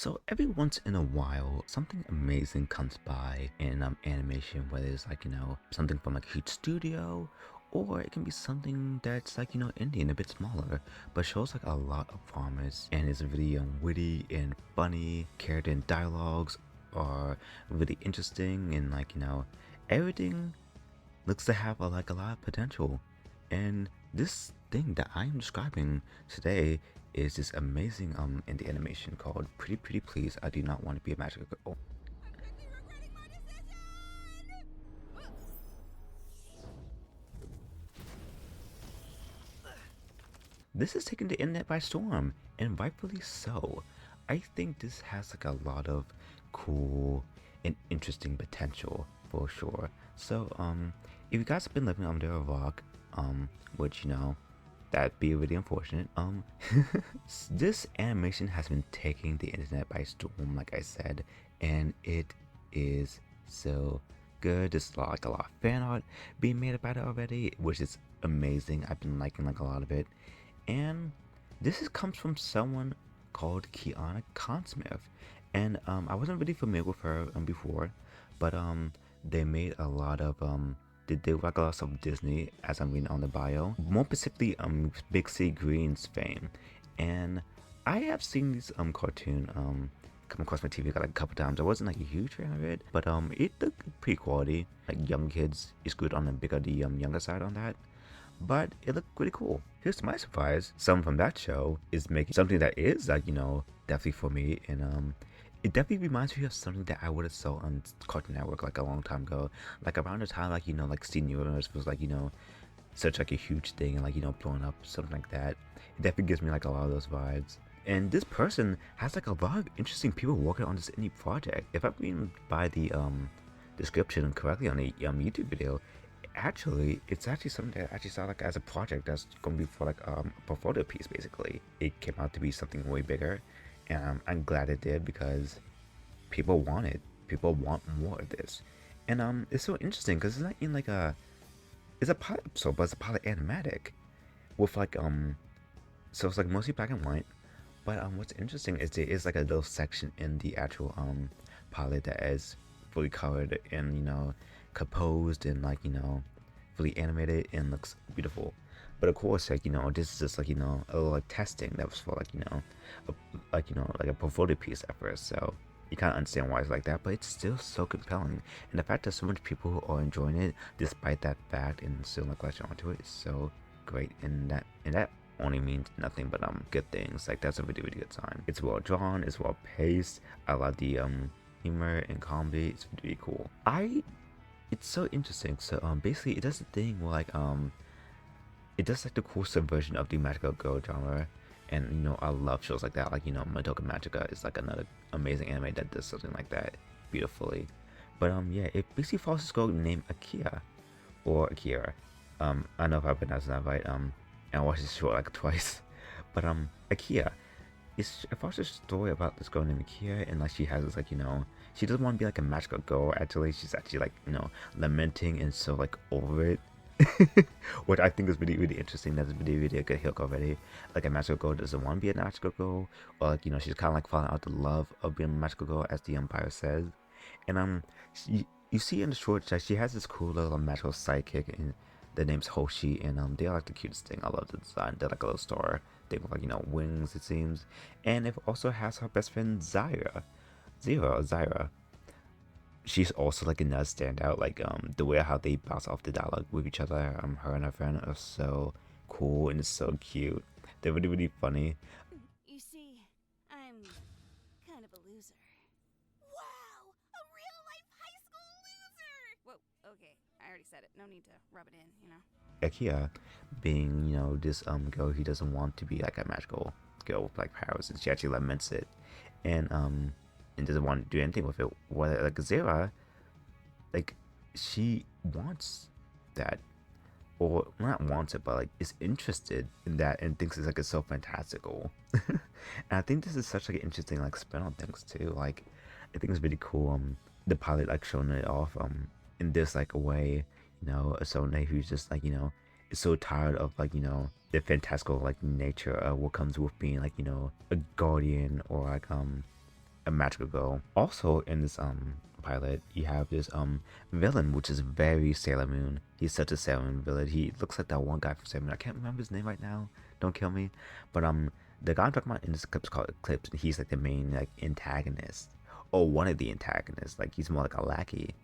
So every once in a while, something amazing comes by in animation, whether it's like, something from like a huge studio, or it can be something that's like, indie and a bit smaller, but shows like a lot of promise and is really witty and funny. Character and dialogues are really interesting and like, everything looks to have like a lot of potential. And this thing that I'm describing today is this amazing indie animation called Pretty Pretty Please I Do Not Want to Be a Magical Girl. This is taking the internet by storm, and rightfully so. I think this has like a lot of cool and interesting potential for sure. So if you guys have been living under a rock, which that'd be really unfortunate. This animation has been taking the internet by storm, like I said, and it is so good. There's like a lot of fan art being made about it already, which is amazing. I've been liking like a lot of it, and comes from someone called Kiana Consmith, and I wasn't really familiar with her before, but they made a lot of they did like a lot of Disney, as I'm reading on the bio, more specifically Big City Greens fame, and I have seen this cartoon come across my TV like a couple times. I wasn't like a huge fan of it, but it looked pretty quality. Like young kids is good on the bigger the younger side on that, but it looked pretty cool. Here's to my surprise, someone from that show is making something that is like, definitely for me, and it definitely reminds me of something that I would have saw on Cartoon Network like a long time ago. Like around the time like, like Steven Universe was like, such like a huge thing and like, blowing up, something like that. It definitely gives me like a lot of those vibes. And this person has like a lot of interesting people working on this indie project. If I'm reading by the description correctly on the YouTube video, it's actually something that I actually saw like as a project that's gonna be for like a portfolio piece. Basically, it came out to be something way bigger, and I'm glad it did because people want it. People want more of this, and it's so interesting because it's not in like it's a pilot episode, but it's a pilot animatic with like so it's like mostly black and white. But what's interesting is there is like a little section in the actual pilot that is fully colored and composed and like fully animated and looks beautiful. But of course, like this is just like a little like testing that was for like like a portfolio piece at first. So you kind of understand why it's like that, but it's still so compelling. And the fact that so many people are enjoying it despite that fact and still like latching onto it is so great. And that only means nothing but good things. Like that's a really really good sign. It's well drawn, it's well paced. I love the humor and comedy. It's really cool. It's so interesting. So basically it does the thing where like it does like the cool subversion of the magical girl genre. And I love shows like that. Like Madoka Magica is like another amazing anime that does something like that beautifully. But yeah, it basically follows this girl named Akia or Akira. I don't know if I pronounced that right. And I watched this show like twice. But Akia, it follows a story about this girl named Akia, and like she has this like she doesn't want to be like a magical girl. Actually, she's actually like lamenting and so like over it. Which I think is really really interesting. That's really really a good hook already. Like a magical girl doesn't want to be a magical girl, or like she's kind of like falling out the love of being a magical girl, as the Empire says. And you see in the short that she has this cool little magical sidekick, and the name's Hoshi, and they are like the cutest thing. I love the design. They're like a little star thing with like wings, it seems. And it also has her best friend Zyra. She's also like another standout. Like the way how they bounce off the dialogue with each other. Her and her friend are so cool and it's so cute. They're really really funny. You see, I'm kind of a loser. Wow! A real life high school loser! Whoa, okay. I already said it. No need to rub it in. Akia being this girl who doesn't want to be like a magical girl with like powers, and she actually laments it, and doesn't want to do anything with it. Whether like Zera, like she wants that, or not wants it, but like is interested in that and thinks it's so fantastical. And I think this is such like an interesting like spin on things too. Like I think it's really cool. The pilot like showing it off in this like a way, someone who's just like is so tired of like the fantastical like nature of what comes with being like a guardian or like a magical girl. Also in this pilot, you have this villain, which is very Sailor Moon. He's such a Sailor Moon villain. He looks like that one guy from Sailor Moon. I can't remember his name right now. Don't kill me. But the guy I'm talking about in this clip is called Eclipse, and he's like the main like antagonist, or one of the antagonists. Like he's more like a lackey.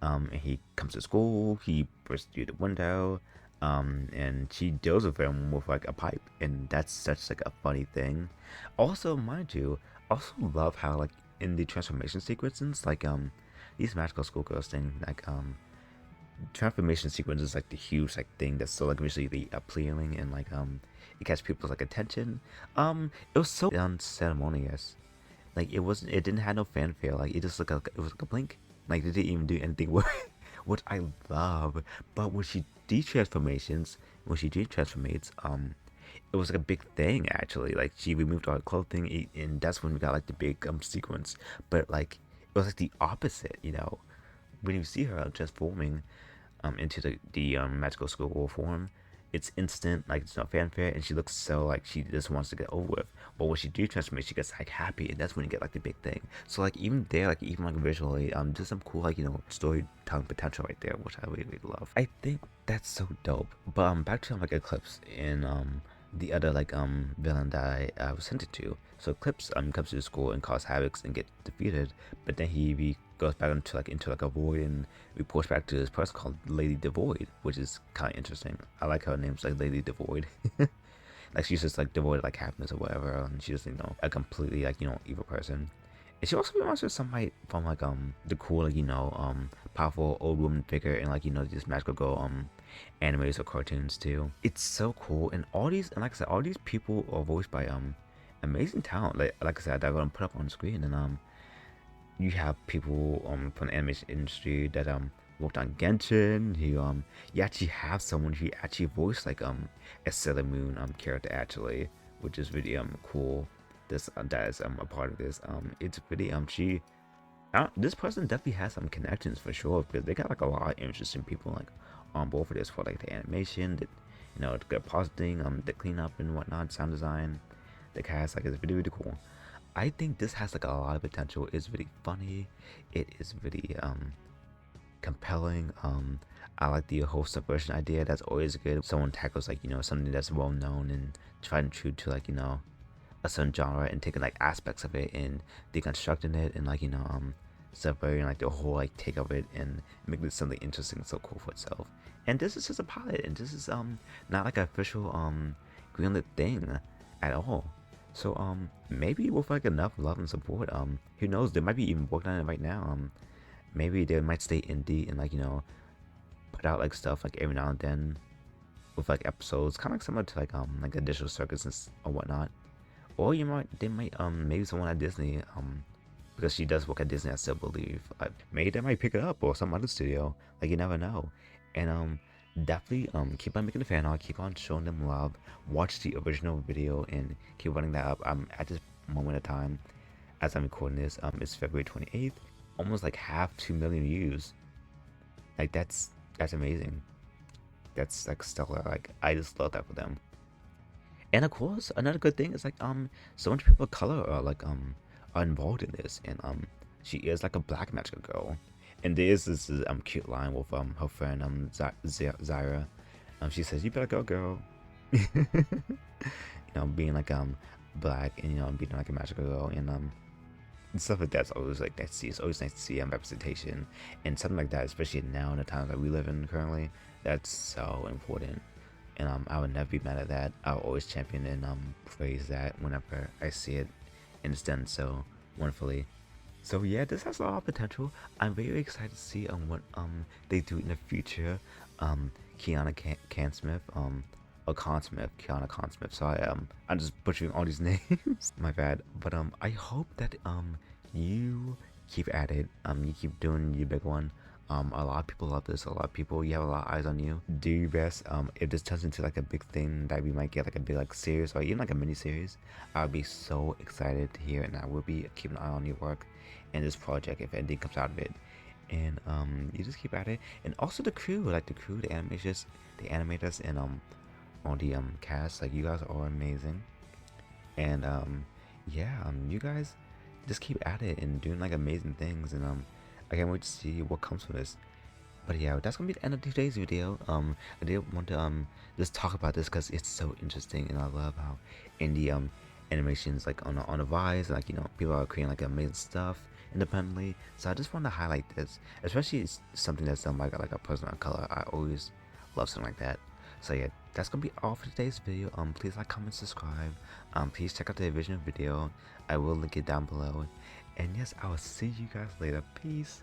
And he comes to school. He bursts through the window. And she deals with him with like a pipe, and that's such like a funny thing. Also, mind you, also love how like in the transformation sequences, like these magical schoolgirls thing, like transformation sequence is like the huge like thing that's so like visually appealing, and like it catches people's like attention. It was so unceremonious. Like it didn't have no fanfare. Like it just looked like it was like a blink. Like they didn't even do anything with it, which I love. But when she de-transformates, it was like a big thing actually. Like she removed all her clothing, and that's when we got like the big sequence. But like it was like the opposite, you know. When you see her transforming into the magical school form, it's instant, like it's no fanfare, and she looks so like she just wants to get over with. But when she do transform, she gets like happy, and that's when you get like the big thing. So like even there, like even like visually, just some cool like storytelling potential right there, which I really, really love. I think that's so dope. But back to like Eclipse and the other like villain that I was hinted to. So Eclipse comes to the school and causes havoc and gets defeated, but then he goes back into like a void and reports back to this person called Lady Devoid, which is kind of interesting. I like her name's like Lady Devoid. Like she's just like devoid of like happiness or whatever, and she's just a completely like evil person. And she also reminds me of somebody from like the cool like powerful old woman figure in like this magical girl animes or cartoons too. It's so cool, and like I said, all these people are voiced by amazing talent. Like I said, that I'm gonna put up on the screen, and you have people from the animation industry that worked on Genshin. You actually have someone who actually voiced like a Sailor Moon character actually, which is really cool. That is a part of this. It's really she this person definitely has some connections for sure, because they got like a lot of interesting people like on board for this, for like the animation, the good positing, the cleanup and whatnot, sound design. The cast like is really, really cool. I think this has like a lot of potential. It's really funny. It is really compelling. I like the whole subversion idea. That's always good. Someone tackles like something that's well known and trying to true to like a certain genre, and taking like aspects of it and deconstructing it, and like subverting like the whole like take of it and making it something interesting and so cool for itself. And this is just a pilot, and this is not like an official greenlit thing at all. So maybe with like enough love and support, who knows, they might be even working on it right now. Maybe they might stay indie and like put out like stuff like every now and then with like episodes, kind of like similar to like a digital circus or whatnot. Or they might maybe someone at Disney, because she does work at Disney, I still believe. Maybe they might pick it up, or some other studio. Like you never know. And definitely keep on making the fan art, keep on showing them love, watch the original video, and keep running that up. At this moment of time, as I'm recording this, it's February 28th, almost like half 2 million views. Like that's amazing. That's like stellar. Like I just love that for them. And of course, another good thing is like so much people of color are involved in this, and she is like a black magical girl. And there's this cute line with her friend Zyra. She says, "You better go, girl." Being like black, and being like a magical girl, and stuff like that's always like nice to see. It's always nice to see representation and something like that, especially now in the times that we live in currently. That's so important, and I would never be mad at that. I'll always champion and praise that whenever I see it, and it's done so wonderfully. So yeah, this has a lot of potential. I'm very excited to see what they do in the future. Kiana Cansmith, or Consmith, Kiana Consmith. Sorry, I'm just butchering all these names. My bad. But I hope that you keep at it. You keep doing your big one. A lot of people love this. A lot of people, you have a lot of eyes on you. Do your best. If this turns into like a big thing that we might get like a big like series, or even like a mini series, I'll be so excited to hear it, and I will be keeping an eye on your work and this project if anything comes out of it. And you just keep at it. And also the crew, the animators, and all the cast, like you guys are amazing. And yeah, you guys just keep at it and doing like amazing things. And I can't wait to see what comes from this. But yeah, that's gonna be the end of today's video. I did want to just talk about this because it's so interesting, and I love how indie animations like on a rise. Like, you know, people are creating like amazing stuff independently. So I just want to highlight this, especially it's something that's done by like a person of color. I always love something like that. So yeah, that's gonna be all for today's video. Please like, comment, subscribe. Please check out the original video. I will link it down below. And yes, I will see you guys later. Peace.